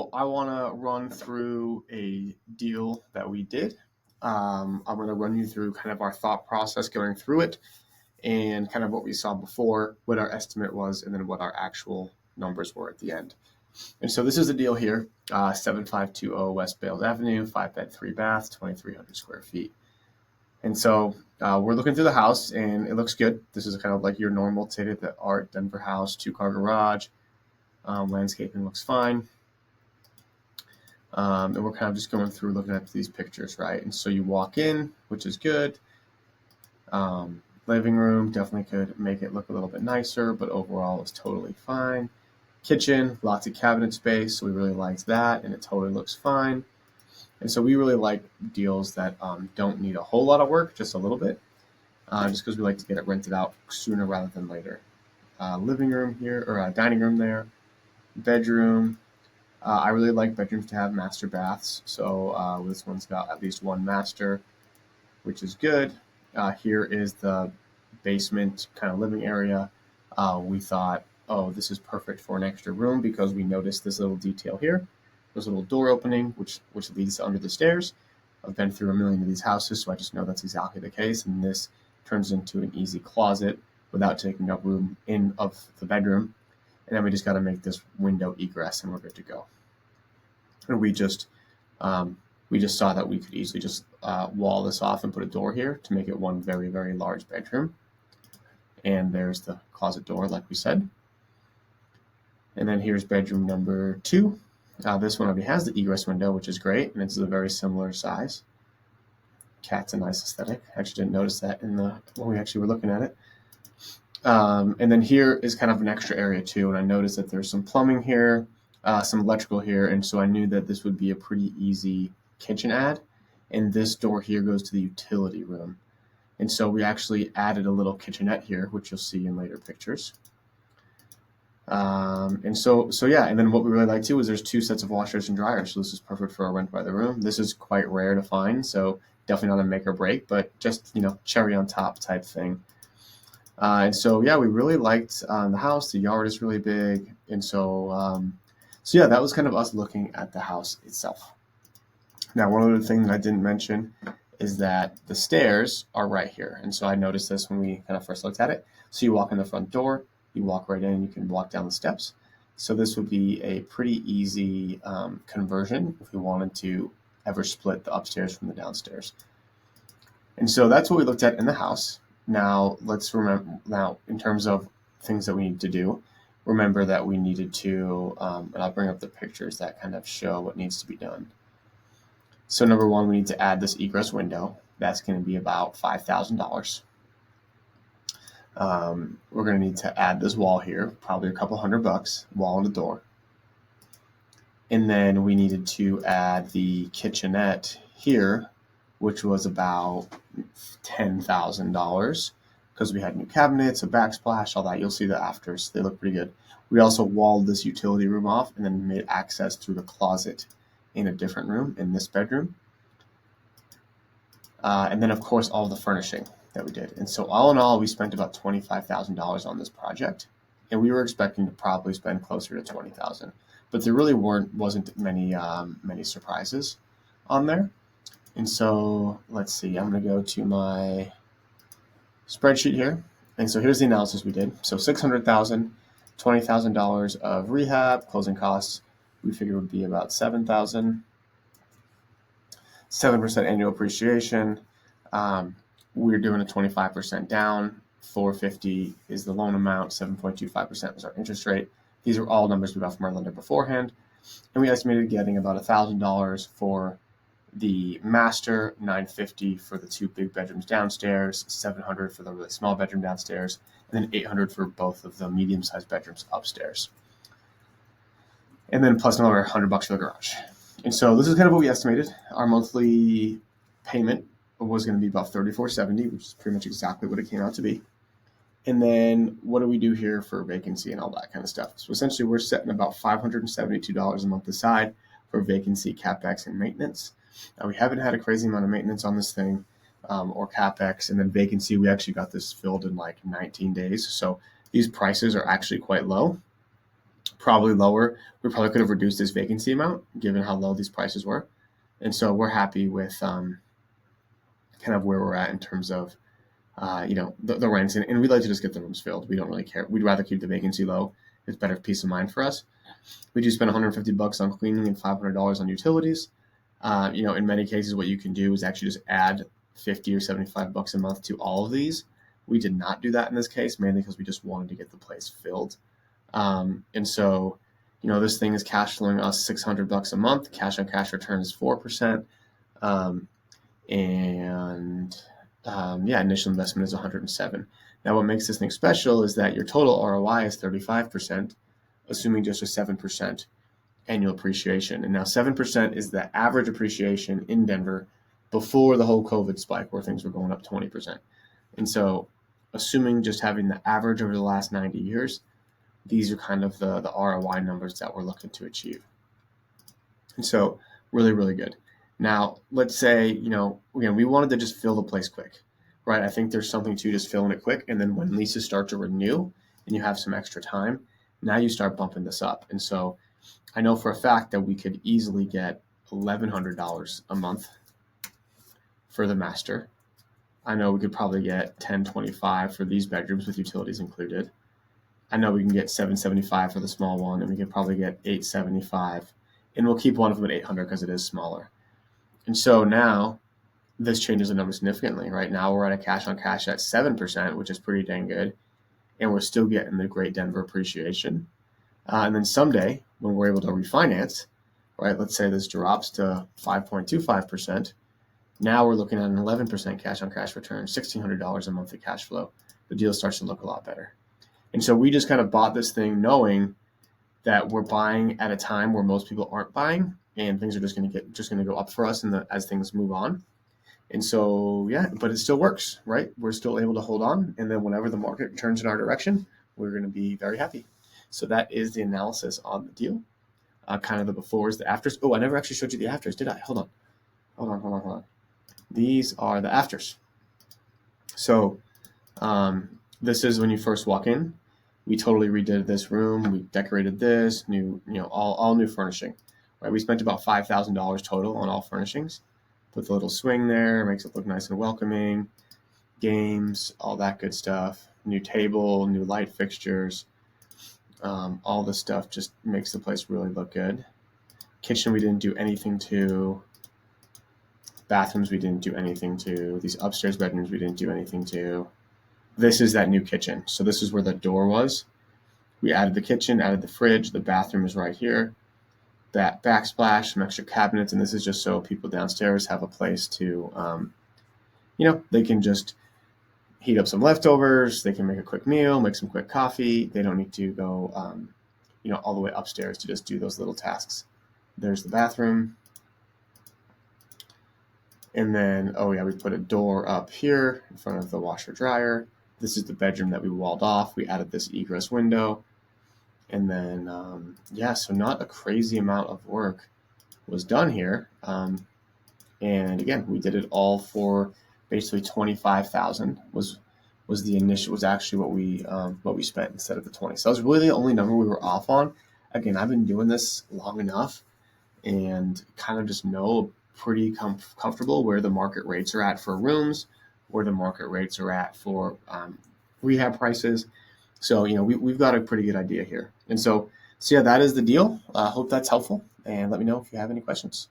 So I want to run through a deal that we did. I'm going to run you through kind of our thought process going through it and kind of what we saw before, what our estimate was, and then what our actual numbers were at the end. And so this is the deal here, 7520 West Bales Avenue, 5 bed, 3 bath, 2,300 square feet. And so we're looking through the house and it looks good. This is kind of like your normal state of the art Denver house, 2-car garage. Landscaping looks fine. And we're kind of just going through looking at these pictures, right? And so you walk in, which is good. Living room definitely could make it look a little bit nicer, but overall it's totally fine. Kitchen, lots of cabinet space, so we really liked that, and it totally looks fine. And so we really like deals that don't need a whole lot of work, just a little bit, just because we like to get it rented out sooner rather than later. Living room here, or dining room there, bedroom. I really like bedrooms to have master baths, so this one's got at least one master, which is good. Here is the basement kind of living area. We thought, oh, this is perfect for an extra room because we noticed this little detail here. There's a little door opening, which leads to under the stairs. I've been through a million of these houses, so I just know that's exactly the case. And this turns into an easy closet without taking up room in of the bedroom. And then we just got to make this window egress, and we're good to go. And we just saw that we could easily just wall this off and put a door here to make it one very, very large bedroom. And there's the closet door, like we said. And then here's bedroom number 2. This one already has the egress window, which is great, and it's a very similar size. Cat's a nice aesthetic. I actually didn't notice that when we actually were looking at it. And then here is kind of an extra area too, and I noticed that there's some plumbing here, some electrical here, and so I knew that this would be a pretty easy kitchen add. And this door here goes to the utility room. And so we actually added a little kitchenette here, which you'll see in later pictures. And so yeah, and then what we really like too is there's 2 sets of washers and dryers. So this is perfect for a rent by the room. This is quite rare to find, so definitely not a make or break, but just, cherry on top type thing. And so, yeah, we really liked the house. The yard is really big. And so yeah, that was kind of us looking at the house itself. Now, one other thing that I didn't mention is that the stairs are right here. And so I noticed this when we kind of first looked at it. So you walk in the front door, you walk right in, and you can walk down the steps. So this would be a pretty easy conversion if we wanted to ever split the upstairs from the downstairs. And so that's what we looked at in the house. Now, let's remember, in terms of things that we need to do, remember that we needed to, and I'll bring up the pictures that kind of show what needs to be done. So number 1, we need to add this egress window. That's going to be about $5,000. We're going to need to add this wall here, probably a couple $100, wall and a door. And then we needed to add the kitchenette here, which was about $10,000 because we had new cabinets, a backsplash, all that. You'll see the afters. They look pretty good. We also walled this utility room off and then made access through the closet in a different room in this bedroom. And then, of course, all the furnishing that we did. And so all in all, we spent about $25,000 on this project, and we were expecting to probably spend closer to $20,000. But there really wasn't many surprises on there. And so let's see, I'm going to go to my spreadsheet here. And so here's the analysis we did. So $600,000, $20,000 of rehab, closing costs, we figured would be about $7,000. 7% annual appreciation. We're doing a 25% down. $450 is the loan amount. 7.25% was our interest rate. These are all numbers we got from our lender beforehand. And we estimated getting about $1,000 for the master, $950 for the 2 big bedrooms downstairs, $700 for the really small bedroom downstairs, and then $800 for both of the medium-sized bedrooms upstairs. And then plus another $100 for the garage. And so this is kind of what we estimated. Our monthly payment was going to be about $34.70, which is pretty much exactly what it came out to be. And then what do we do here for vacancy and all that kind of stuff? So essentially we're setting about $572 a month aside for vacancy, CapEx, and maintenance. Now, we haven't had a crazy amount of maintenance on this thing or CapEx. And then vacancy, we actually got this filled in like 19 days. So these prices are actually quite low. probably lower. We probably could have reduced this vacancy amount given how low these prices were. And so we're happy with kind of where we're at in terms of the rents, and we'd like to just get the rooms filled. We don't really care. We'd rather keep the vacancy low. It's better peace of mind for us. We do spend $150 on cleaning and $500 on utilities. In many cases, what you can do is actually just add 50 or $75 a month to all of these. We did not do that in this case, mainly because we just wanted to get the place filled. And so, this thing is cash flowing us $600 a month. Cash on cash return is 4%. Initial investment is 107. Now, what makes this thing special is that your total ROI is 35%, assuming just a 7% annual appreciation. And now 7% is the average appreciation in Denver before the whole COVID spike where things were going up 20%. And so assuming just having the average over the last 90 years, these are kind of the ROI numbers that we're looking to achieve. And so really, really good. Now, let's say, again, we wanted to just fill the place quick, right? I think there's something to just filling it quick. And then when leases start to renew and you have some extra time, now you start bumping this up. And so I know for a fact that we could easily get $1,100 a month for the master. I know we could probably get $1,025 for these bedrooms with utilities included. I know we can get $775 for the small one, and we could probably get $875. And we'll keep one of them at $800 because it is smaller. And so now this changes the number significantly. Right now we're at a cash on cash at 7%, which is pretty dang good. And we're still getting the great Denver appreciation. And then someday when we're able to refinance, right, let's say this drops to 5.25%. Now we're looking at an 11% cash on cash return, $1,600 a monthly cash flow. The deal starts to look a lot better. And so we just kind of bought this thing knowing that we're buying at a time where most people aren't buying, and things are just going to go up for us as things move on. And so, but it still works, right? We're still able to hold on. And then whenever the market turns in our direction, we're going to be very happy. So that is the analysis on the deal. Kind of the befores, the afters. Oh, I never actually showed you the afters, did I? Hold on. These are the afters. So this is when you first walk in. We totally redid this room. We decorated this, all new furnishing. Right? We spent about $5,000 total on all furnishings. Put the little swing there, makes it look nice and welcoming. Games, all that good stuff. New table, new light fixtures. All this stuff just makes the place really look good. Kitchen, we didn't do anything to. Bathrooms, we didn't do anything to. These upstairs bedrooms, we didn't do anything to. This is that new kitchen. So this is where the door was. We added the kitchen, added the fridge. The bathroom is right here. That backsplash, some extra cabinets, and this is just so people downstairs have a place to, they can just heat up some leftovers. They can make a quick meal, make some quick coffee. They don't need to go, all the way upstairs to just do those little tasks. There's the bathroom. And then, we put a door up here in front of the washer dryer. This is the bedroom that we walled off. We added this egress window. And then, so not a crazy amount of work was done here. And again, we did it all for basically $25,000 was actually what we spent instead of the 20. So that was really the only number we were off on. Again, I've been doing this long enough and kind of just know pretty comfortable where the market rates are at for rooms, where the market rates are at for rehab prices. So, we've got a pretty good idea here. And so that is the deal. Hope that's helpful. And let me know if you have any questions.